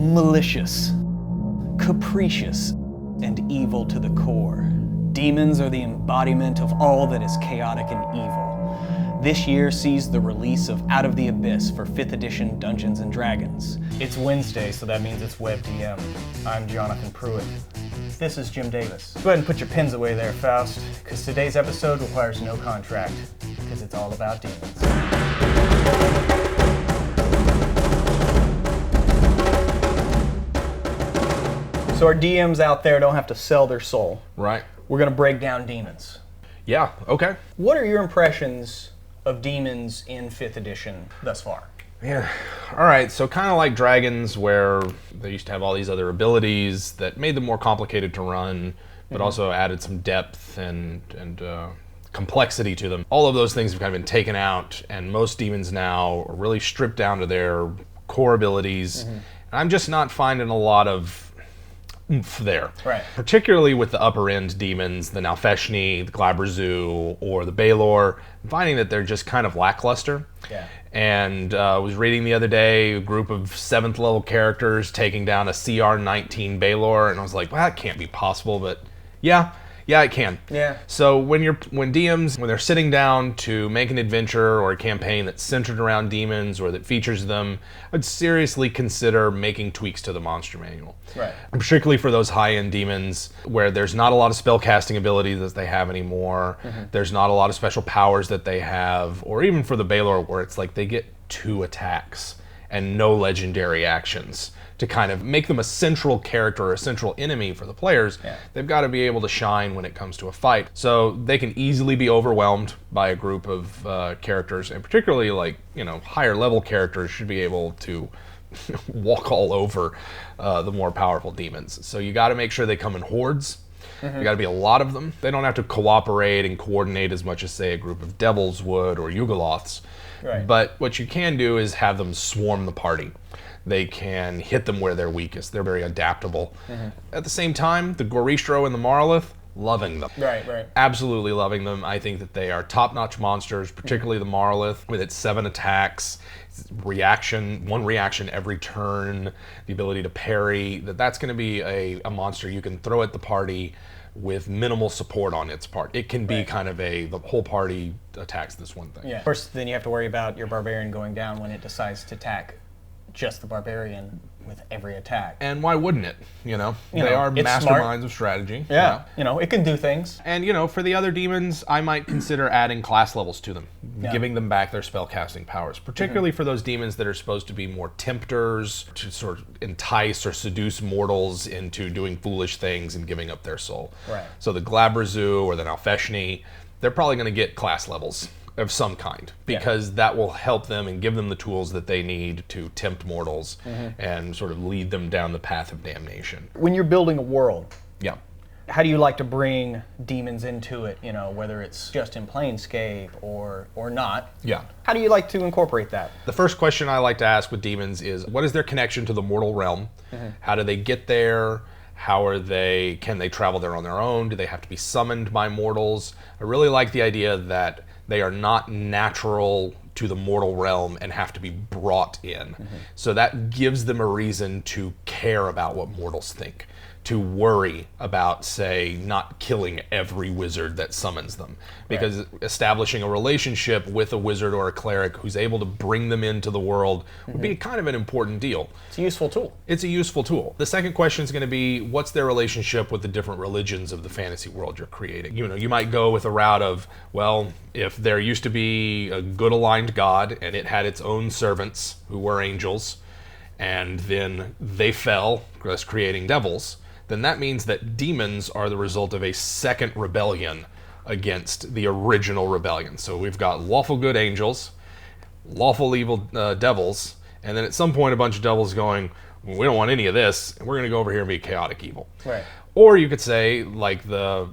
malicious, capricious, and evil to the core. Demons are the embodiment of all that is chaotic and evil. This year sees the release of Out of the Abyss for 5th edition Dungeons & Dragons. It's Wednesday, so that means it's Web DM. I'm Jonathan Pruitt. This is Jim Davis. Go ahead and put your pins away there, Faust, because today's episode requires no contract, because it's all about demons. So our DMs out there don't have to sell their soul. Right. We're going to break down demons. Yeah, okay. What are your impressions of demons in 5th edition thus far? Yeah, all right, so kind of like dragons, where they used to have all these other abilities that made them more complicated to run, but also added some depth and complexity to them. All of those things have kind of been taken out, and most demons now are really stripped down to their core abilities. And I'm just not finding a lot of oomph there. Right. Particularly with the upper end demons, the Nalfeshni, the Glabrezu, or the Baelor. I'm finding that they're just kind of lackluster. Yeah. And I was reading the other day a group of 7th level characters taking down a CR 19 Baelor, and I was like, well, that can't be possible, but yeah, it can. Yeah. So when DMs, when they're sitting down to make an adventure or a campaign that's centered around demons or that features them, I'd seriously consider making tweaks to the monster manual. Right. And particularly for those high-end demons where there's not a lot of spellcasting abilities that they have anymore, there's not a lot of special powers that they have, or even for the Baelor where it's like they get 2 attacks and no legendary actions. To kind of make them a central character or a central enemy for the players, they've got to be able to shine when it comes to a fight. So they can easily be overwhelmed by a group of characters, and particularly higher level characters should be able to walk all over the more powerful demons. So you got to make sure they come in hordes. You got to be a lot of them. They don't have to cooperate and coordinate as much as, say, a group of devils would or Yugoloths. Right. But what you can do is have them swarm the party. They can hit them where they're weakest. They're very adaptable. At the same time, the Goristro and the Marlith, loving them. Right. Absolutely loving them. I think that they are top-notch monsters, particularly the Marlith, with its 7 attacks, one reaction every turn, the ability to parry. That's going to be a monster you can throw at the party with minimal support on its part. It can be kind of the whole party attacks this one thing. Yeah. Of course, then you have to worry about your barbarian going down when it decides to attack just the barbarian with every attack. And why wouldn't it? They are masterminds smart. of strategy. Yeah. It can do things. And for the other demons, I might consider adding class levels to them, giving them back their spellcasting powers, particularly for those demons that are supposed to be more tempters, to sort of entice or seduce mortals into doing foolish things and giving up their soul. Right. So the Glabrezu or the Nalfeshni, they're probably going to get class levels of some kind, because that will help them and give them the tools that they need to tempt mortals and sort of lead them down the path of damnation. When you're building a world, Yeah. how do you like to bring demons into it, whether it's just in Planescape or not? Yeah. How do you like to incorporate that? The first question I like to ask with demons is, what is their connection to the mortal realm? How do they get there? Can they travel there on their own? Do they have to be summoned by mortals? I really like the idea that they are not natural to the mortal realm and have to be brought in. So that gives them a reason to care about what mortals think, to worry about, say, not killing every wizard that summons them. Because establishing a relationship with a wizard or a cleric who's able to bring them into the world would be kind of an important deal. It's a useful tool. It's a useful tool. The second question is going to be, what's their relationship with the different religions of the fantasy world you're creating? You might go with a route of, well, if there used to be a good aligned god and it had its own servants who were angels, and then they fell, thus creating devils, then that means that demons are the result of a second rebellion against the original rebellion. So we've got lawful good angels, lawful evil devils, and then at some point a bunch of devils going, well, we don't want any of this, and we're going to go over here and be chaotic evil. Right. Or you could say, like the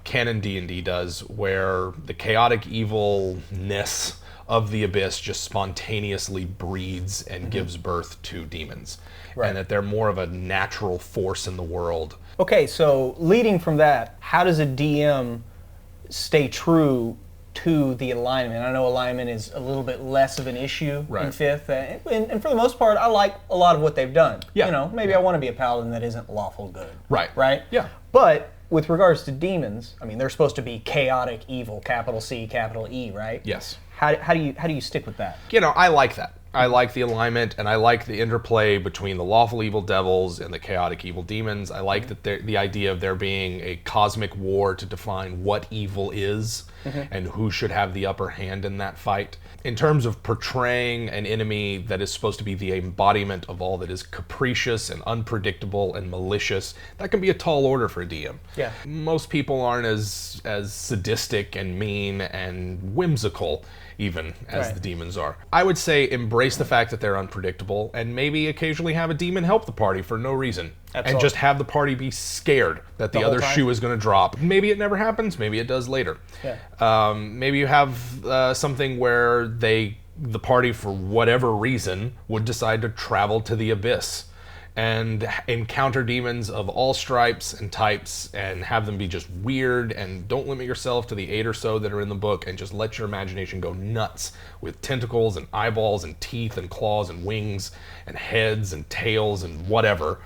canon D&D does, where the chaotic evilness of the abyss just spontaneously breeds and gives birth to demons. Right. And that they're more of a natural force in the world. Okay, so leading from that, how does a DM stay true to the alignment. I know alignment is a little bit less of an issue in Right. 5th, and for the most part, I like a lot of what they've done. Yeah. You know, maybe I want to be a paladin that isn't lawful good. Right. Right? Yeah. But with regards to demons, I mean, they're supposed to be chaotic evil, capital C, capital E, right? Yes. How do you stick with that? You know, I like that. I like the alignment, and I like the interplay between the lawful evil devils and the chaotic evil demons. I like that the idea of there being a cosmic war to define what evil is and who should have the upper hand in that fight. In terms of portraying an enemy that is supposed to be the embodiment of all that is capricious and unpredictable and malicious, that can be a tall order for a DM. Yeah. Most people aren't as sadistic and mean and whimsical even as Right. the demons are. I would say embrace the fact that they're unpredictable and maybe occasionally have a demon help the party for no reason. And Absolutely. just have the party be scared that the whole other time? shoe is going to drop. Maybe it never happens, maybe it does later. Yeah. Maybe you have something where the party, for whatever reason, would decide to travel to the abyss and encounter demons of all stripes and types and have them be just weird, and don't limit yourself to the 8 or so that are in the book, and just let your imagination go nuts with tentacles and eyeballs and teeth and claws and wings and heads and tails and whatever,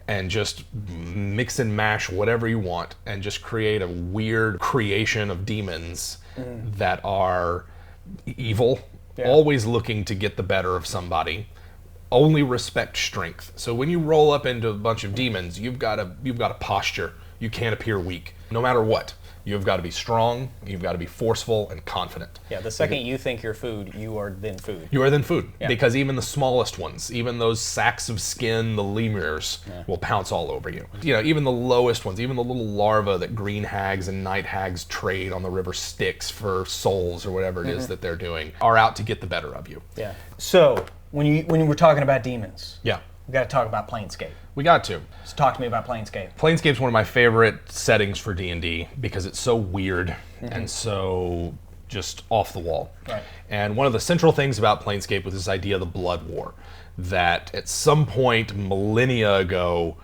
and just mix and mash whatever you want and just create a weird creation of demons that are evil, always looking to get the better of somebody. Only respect strength. So when you roll up into a bunch of demons, you've got a posture. You can't appear weak, no matter what. You've got to be strong. You've got to be forceful and confident. Yeah, the second you think you're food, you are then food. You are then food, Yeah. because even the smallest ones, even those sacks of skin, the lemurs, will pounce all over you. You know, even the lowest ones, even the little larvae that green hags and night hags trade on the river Styx for souls or whatever it is that they're doing, are out to get the better of you. Yeah. So when you were talking about demons, Yeah, we got to talk about Planescape. we got to. So talk to me about Planescape. Planescape's one of my favorite settings for D&D because it's so weird and so just off the wall. Right. And one of the central things about Planescape was this idea of the Blood War, that at some point millennia ago,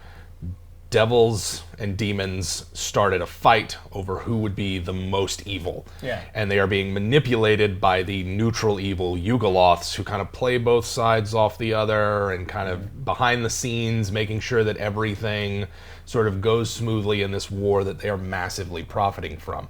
devils and demons started a fight over who would be the most evil. Yeah. And they are being manipulated by the neutral evil Yugoloths, who kind of play both sides off the other and kind of behind the scenes making sure that everything sort of goes smoothly in this war that they are massively profiting from.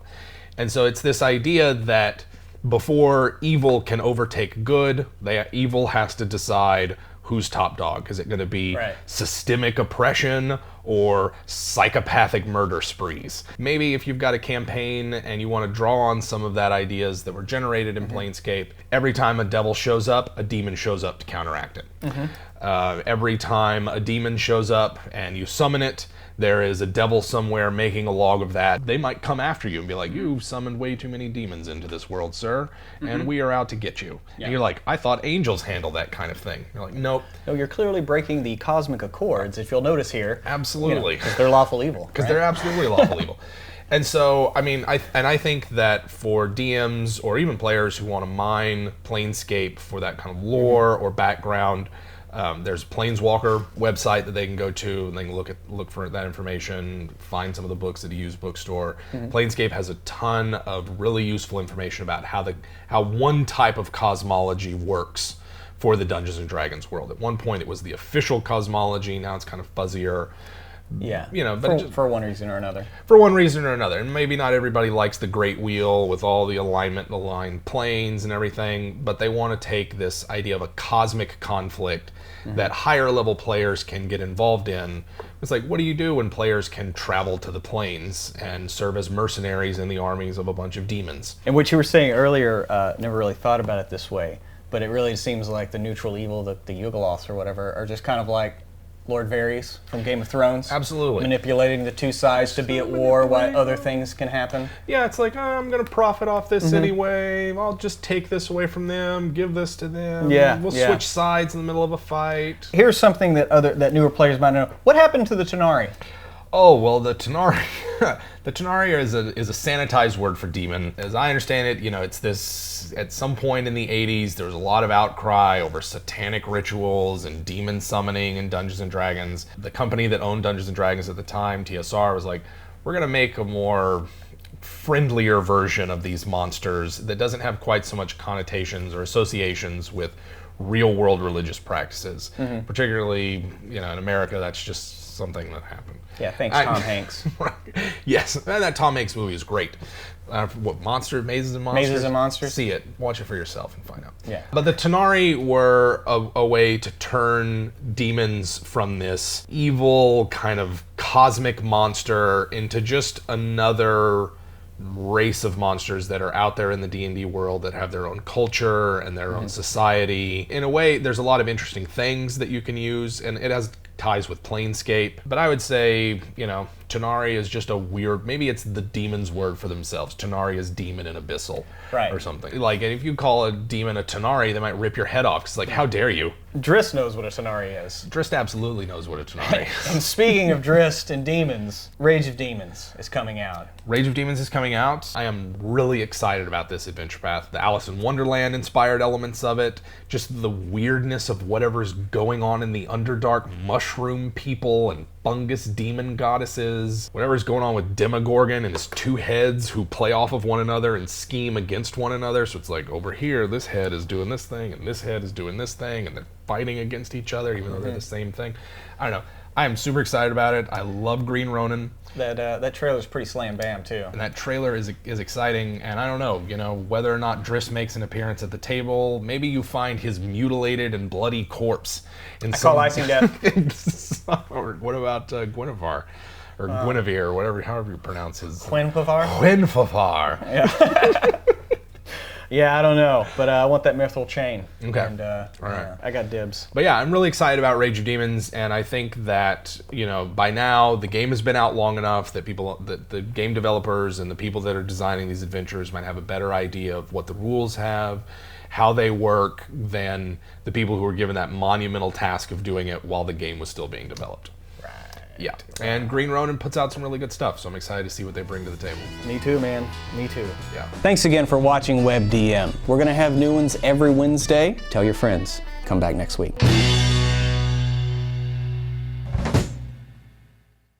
And so it's this idea that before evil can overtake good, evil has to decide who's top dog. Is it going to be Right. systemic oppression or psychopathic murder sprees? Maybe if you've got a campaign and you want to draw on some of that ideas that were generated in Planescape, every time a devil shows up, a demon shows up to counteract it. Every time a demon shows up and you summon it, there is a devil somewhere making a log of that. They might come after you and be like, "You've summoned way too many demons into this world, sir, and we are out to get you." And you're like, "I thought angels handle that kind of thing." You're like, "Nope, No, you're clearly breaking the cosmic accords, if you'll notice here. absolutely." Because they're lawful evil. Because right? they're absolutely lawful evil. And so, I mean, I think that for DMs or even players who want to mine Planescape for that kind of lore or background, there's a Planeswalker website that they can go to and they can look for that information, find some of the books at a used bookstore. Planescape has a ton of really useful information about how one type of cosmology works for the Dungeons and Dragons world. At one point, it was the official cosmology. Now it's kind of fuzzier. Yeah. You know, but for one reason or another. For one reason or another. And maybe not everybody likes the Great Wheel with all the alignment and aligned planes and everything, but they want to take this idea of a cosmic conflict that higher level players can get involved in. It's like, what do you do when players can travel to the planes and serve as mercenaries in the armies of a bunch of demons? And what you were saying earlier, never really thought about it this way, but it really seems like the neutral evil, the Yugoloths or whatever, are just kind of like Lord Varys from Game of Thrones. Absolutely. Manipulating the two sides to be at war while other things can happen. Yeah, it's like, I'm going to profit off this anyway. I'll just take this away from them, give this to them. Yeah, We'll yeah. switch sides in the middle of a fight. Here's something that newer players might know. What happened to the Tonari? Oh, well, the Tonari, the Tonari is a sanitized word for demon. As I understand it, it's this, at some point in the 80s, there was a lot of outcry over satanic rituals and demon summoning in Dungeons & Dragons. The company that owned Dungeons & Dragons at the time, TSR, was like, we're going to make a more friendlier version of these monsters that doesn't have quite so much connotations or associations with real world religious practices. Particularly, in America, that's just something that happened. Yeah, thanks, Tom Hanks. Yes, and that Tom Hanks movie is great. What, Mazes and Monsters? Mazes and Monsters? See it. Watch it for yourself and find out. Yeah. But the Tonari were a way to turn demons from this evil kind of cosmic monster into just another race of monsters that are out there in the D&D world that have their own culture and their own society. In a way, there's a lot of interesting things that you can use, and it has ties with Planescape. But I would say, Tonari is just a weird, maybe it's the demons' word for themselves. Tonari is demon and abyssal. Right. Or something. Like, if you call a demon a Tonari, they might rip your head off. It's like, how dare you? Drist knows what a Tonari is. Drist absolutely knows what a Tonari is. And speaking of Drist and demons, Rage of Demons is coming out. Rage of Demons is coming out. I am really excited about this adventure path. The Alice in Wonderland inspired elements of it, just the weirdness of whatever's going on in the Underdark, mushroom people and fungus demon goddesses, whatever's going on with Demogorgon and his two heads who play off of one another and scheme against one another. So it's like, over here, this head is doing this thing and this head is doing this thing, and they're fighting against each other even though they're the same thing. I don't know. I am super excited about it. I love Green Ronin. That trailer's pretty slam bam too. And that trailer is exciting, and I don't know, whether or not Drist makes an appearance at the table. Maybe you find his mutilated and bloody corpse in I call Icing Death. Or what about Guinevere, or Guinevere, or whatever, however you pronounce his. Quinfafar? Quinfafar. Yeah. Yeah, I don't know, but I want that mithril chain. Okay. And All right. I got dibs. But yeah, I'm really excited about Rage of Demons, and I think that, by now the game has been out long enough that the game developers and the people that are designing these adventures might have a better idea of what the rules have, how they work, than the people who were given that monumental task of doing it while the game was still being developed. Yeah, and Green Ronin puts out some really good stuff, so I'm excited to see what they bring to the table. Me too, man. Me too. Yeah. Thanks again for watching WebDM. We're going to have new ones every Wednesday. Tell your friends. Come back next week.